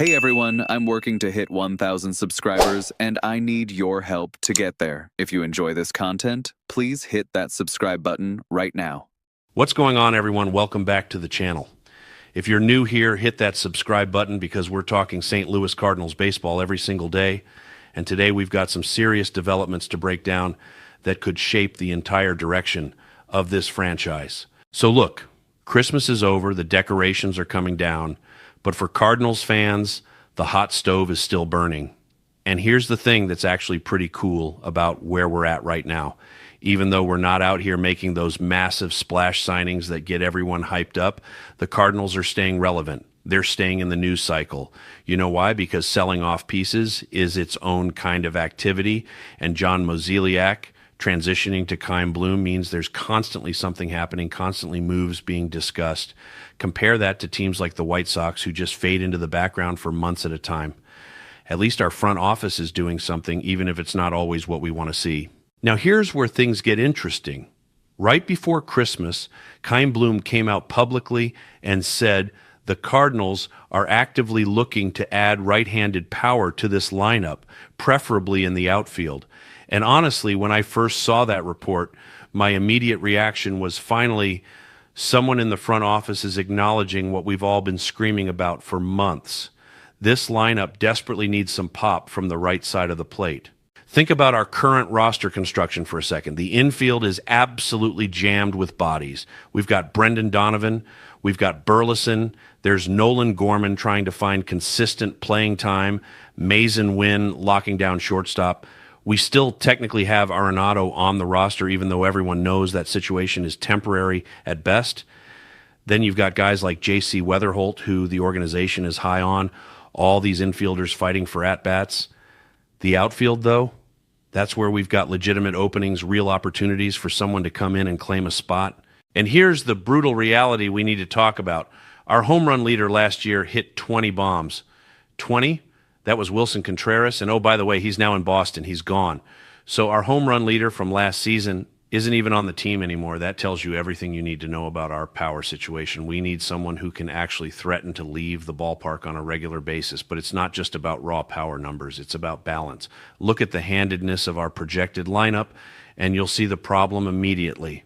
Hey everyone, I'm working to hit 1,000 subscribers, and I need your help to get there. If you enjoy this content, please hit that subscribe button right now. What's going on, everyone? Welcome back to the channel. If you're new here, hit that subscribe button because we're talking St. Louis Cardinals baseball every single day. And today we've got some serious developments to break down that could shape the entire direction of this franchise. So look, Christmas is over, the decorations are coming down, but for Cardinals fans, the hot stove is still burning. And here's the thing that's actually pretty cool about where we're at right now. Even though we're not out here making those massive splash signings that get everyone hyped up, the Cardinals are staying relevant. They're staying in the news cycle. You know why? Because selling off pieces is its own kind of activity, and John Mozeliak transitioning to Chaim Bloom means there's constantly something happening, constantly moves being discussed. Compare that to teams like the White Sox who just fade into the background for months at a time. At least our front office is doing something, even if it's not always what we want to see. Now here's where things get interesting. Right before Christmas, Chaim Bloom came out publicly and said the Cardinals are actively looking to add right-handed power to this lineup, preferably in the outfield. And honestly, when I first saw that report, my immediate reaction was finally someone in the front office is acknowledging what we've all been screaming about for months. This lineup desperately needs some pop from the right side of the plate. Think about our current roster construction for a second. The infield is absolutely jammed with bodies. We've got Brendan Donovan. We've got Burleson. There's Nolan Gorman trying to find consistent playing time. Winn locking down shortstop. We still technically have Arenado on the roster, even though everyone knows that situation is temporary at best. Then you've got guys like J.C. Wetherholt, who the organization is high on. All these infielders fighting for at-bats. The outfield, though, that's where we've got legitimate openings, real opportunities for someone to come in and claim a spot. And here's the brutal reality we need to talk about. Our home run leader last year hit 20 bombs. 20? That was Willson Contreras. And oh, by the way, he's now in Boston. He's gone. So our home run leader from last season isn't even on the team anymore. That tells you everything you need to know about our power situation. We need someone who can actually threaten to leave the ballpark on a regular basis. But it's not just about raw power numbers. It's about balance. Look at the handedness of our projected lineup, and you'll see the problem immediately.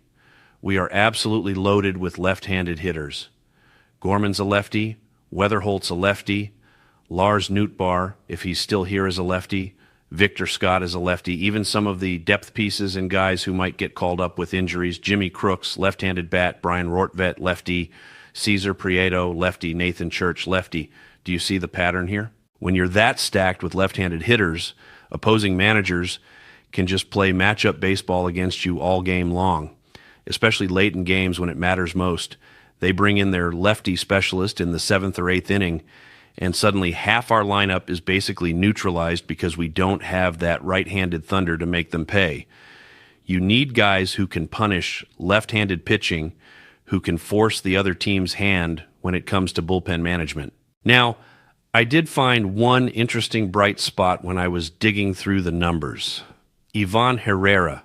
We are absolutely loaded with left-handed hitters. Gorman's a lefty. Wetherholt's a lefty. Lars Nootbaar, if he's still here, is a lefty. Victor Scott is a lefty. Even some of the depth pieces and guys who might get called up with injuries. Jimmy Crooks, left-handed bat. Brian Rortvedt, lefty. Cesar Prieto, lefty. Nathan Church, lefty. Do you see the pattern here? When you're that stacked with left-handed hitters, opposing managers can just play matchup baseball against you all game long, especially late in games when it matters most. They bring in their lefty specialist in the 7th or 8th inning, and suddenly half our lineup is basically neutralized because we don't have that right-handed thunder to make them pay. You need guys who can punish left-handed pitching, who can force the other team's hand when it comes to bullpen management. Now, I did find one interesting bright spot when I was digging through the numbers. Ivan Herrera.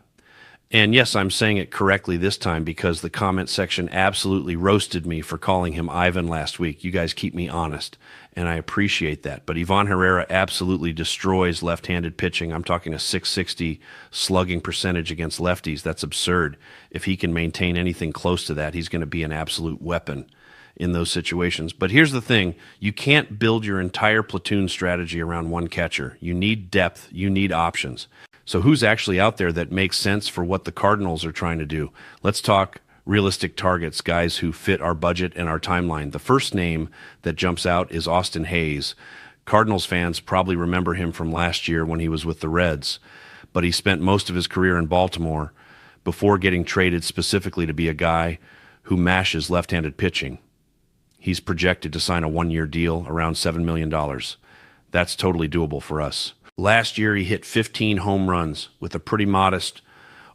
And yes, I'm saying it correctly this time because the comment section absolutely roasted me for calling him Ivan last week. You guys keep me honest, and I appreciate that. But Ivan Herrera absolutely destroys left-handed pitching. I'm talking a .660 slugging percentage against lefties. That's absurd. If he can maintain anything close to that, he's going to be an absolute weapon in those situations. But here's the thing. You can't build your entire platoon strategy around one catcher. You need depth. You need options. So who's actually out there that makes sense for what the Cardinals are trying to do? Let's talk realistic targets, guys who fit our budget and our timeline. The first name that jumps out is Austin Hayes. Cardinals fans probably remember him from last year when he was with the Reds, but he spent most of his career in Baltimore before getting traded specifically to be a guy who mashes left-handed pitching. He's projected to sign a 1-year deal around $7 million. That's totally doable for us. Last year, he hit 15 home runs with a pretty modest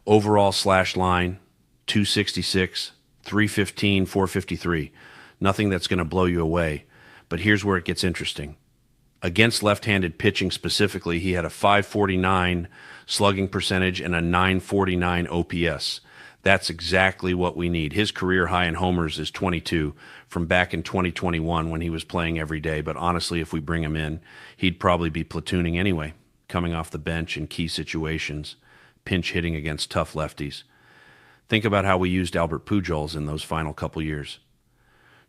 overall slash line, 266, 315, 453. Nothing that's going to blow you away. But here's where it gets interesting. Against left-handed pitching specifically, he had a .549 slugging percentage and a .949 OPS. That's exactly what we need. His career high in homers is 22 from back in 2021 when he was playing every day. But honestly, if we bring him in, he'd probably be platooning anyway, coming off the bench in key situations, pinch hitting against tough lefties. Think about how we used Albert Pujols in those final couple years.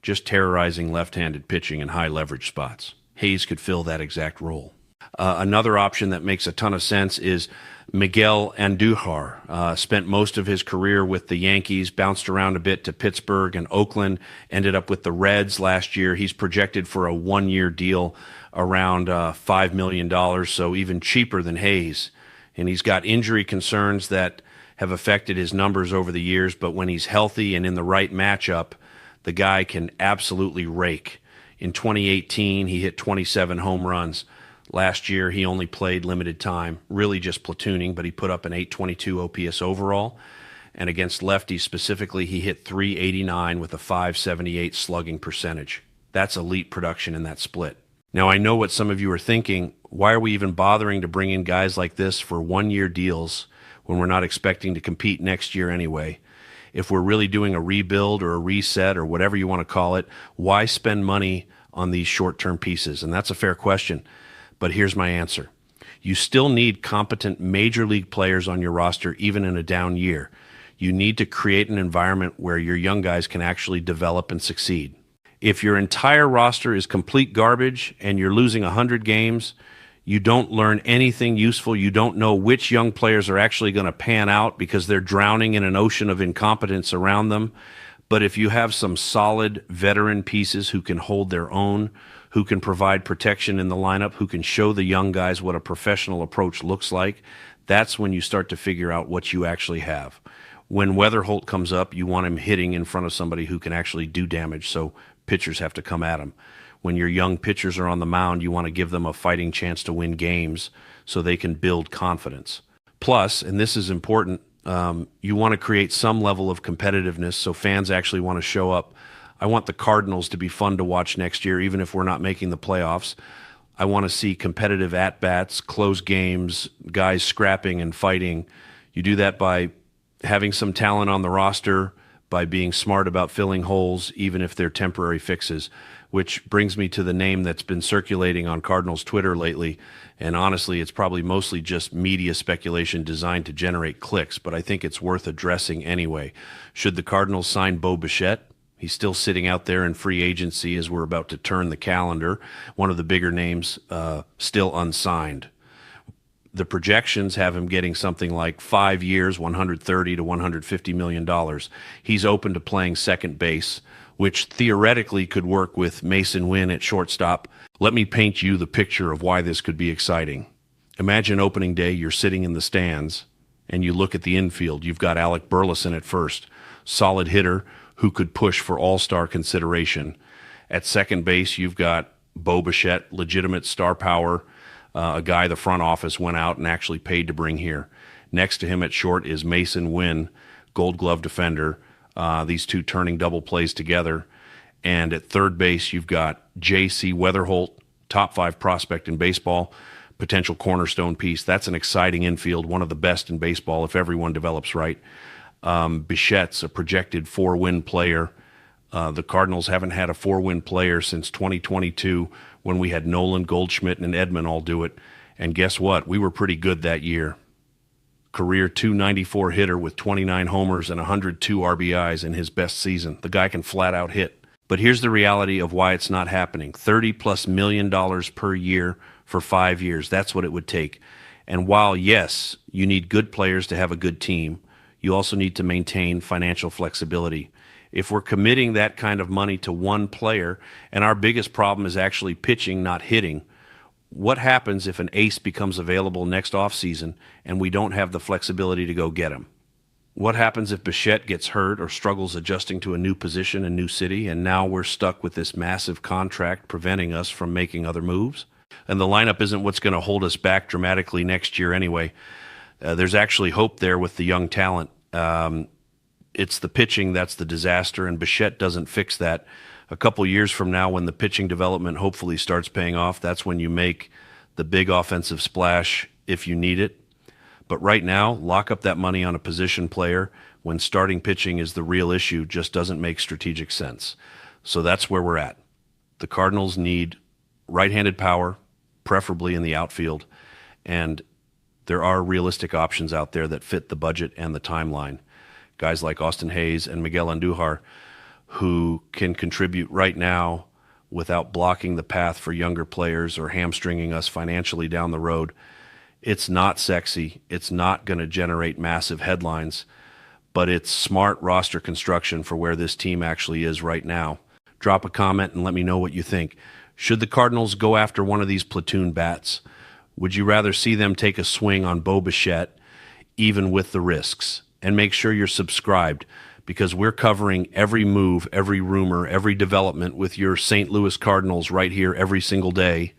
Just terrorizing left-handed pitching in high leverage spots. Hayes could fill that exact role. Another option that makes a ton of sense is Miguel Andujar. Spent most of his career with the Yankees, bounced around a bit to Pittsburgh and Oakland, ended up with the Reds last year. He's projected for a one-year deal around $5 million, so even cheaper than Hayes. And he's got injury concerns that have affected his numbers over the years, but when he's healthy and in the right matchup, the guy can absolutely rake. In 2018, he hit 27 home runs. Last year, he only played limited time, really just platooning, but he put up an 822 OPS overall. And against lefties specifically, he hit 389 with a 578 slugging percentage. That's elite production in that split. Now, I know what some of you are thinking. Why are we even bothering to bring in guys like this for one-year deals when we're not expecting to compete next year anyway? If we're really doing a rebuild or a reset or whatever you want to call it, why spend money on these short-term pieces? And that's a fair question. But here's my answer. You still need competent major league players on your roster even in a down year. You need to create an environment where your young guys can actually develop and succeed. If your entire roster is complete garbage and you're losing 100 games, you don't learn anything useful. You don't know which young players are actually going to pan out because they're drowning in an ocean of incompetence around them. But if you have some solid veteran pieces who can hold their own, who can provide protection in the lineup, who can show the young guys what a professional approach looks like, that's when you start to figure out what you actually have. When Wetherholt comes up, you want him hitting in front of somebody who can actually do damage, so pitchers have to come at him. When your young pitchers are on the mound, you want to give them a fighting chance to win games so they can build confidence. Plus, and this is important, you want to create some level of competitiveness so fans actually want to show up. I want the Cardinals to be fun to watch next year, even if we're not making the playoffs. I want to see competitive at-bats, close games, guys scrapping and fighting. You do that by having some talent on the roster, by being smart about filling holes, even if they're temporary fixes, which brings me to the name that's been circulating on Cardinals Twitter lately. And honestly, it's probably mostly just media speculation designed to generate clicks, but I think it's worth addressing anyway. Should the Cardinals sign Bo Bichette? He's still sitting out there in free agency as we're about to turn the calendar. One of the bigger names still unsigned. The projections have him getting something like 5 years, $130 to $150 million. He's open to playing second base, which theoretically could work with Mason Winn at shortstop. Let me paint you the picture of why this could be exciting. Imagine opening day, you're sitting in the stands, and you look at the infield. You've got Alec Burleson at first, solid hitter who could push for all-star consideration. At second base, you've got Bo Bichette, legitimate star power, a guy the front office went out and actually paid to bring here. Next to him at short is Mason Winn, Gold Glove defender, these two turning double plays together. And at third base, you've got J.C. Wetherholt, top 5 prospect in baseball, potential cornerstone piece. That's an exciting infield, one of the best in baseball if everyone develops right. Bichette's a projected 4-win player. The Cardinals haven't had a 4-win player since 2022 when we had Nolan, Goldschmidt, and Edman all do it. And guess what? We were pretty good that year. Career $294 hitter with 29 homers and 102 RBIs in his best season. The guy can flat out hit. But here's the reality of why it's not happening. $30+ million per year for 5 years. That's what it would take. And while, yes, you need good players to have a good team, you also need to maintain financial flexibility. If we're committing that kind of money to one player, and our biggest problem is actually pitching, not hitting, what happens if an ace becomes available next offseason and we don't have the flexibility to go get him? What happens if Bichette gets hurt or struggles adjusting to a new position, a new city, and now we're stuck with this massive contract preventing us from making other moves? And the lineup isn't what's going to hold us back dramatically next year anyway. There's actually hope there with the young talent. It's the pitching that's the disaster, and Bichette doesn't fix that. A couple years from now, when the pitching development hopefully starts paying off, that's when you make the big offensive splash if you need it. But right now, lock up that money on a position player when starting pitching is the real issue just doesn't make strategic sense. So that's where we're at. The Cardinals need right-handed power, preferably in the outfield, and there are realistic options out there that fit the budget and the timeline. Guys like Austin Hayes and Miguel Andujar, who can contribute right now without blocking the path for younger players or hamstringing us financially down the road. It's not sexy. It's not going to generate massive headlines, but it's smart roster construction for where this team actually is right now. Drop a comment and let me know what you think. Should the Cardinals go after one of these platoon bats? Would you rather see them take a swing on Bo Bichette, even with the risks? And make sure you're subscribed, because we're covering every move, every rumor, every development with your St. Louis Cardinals right here every single day.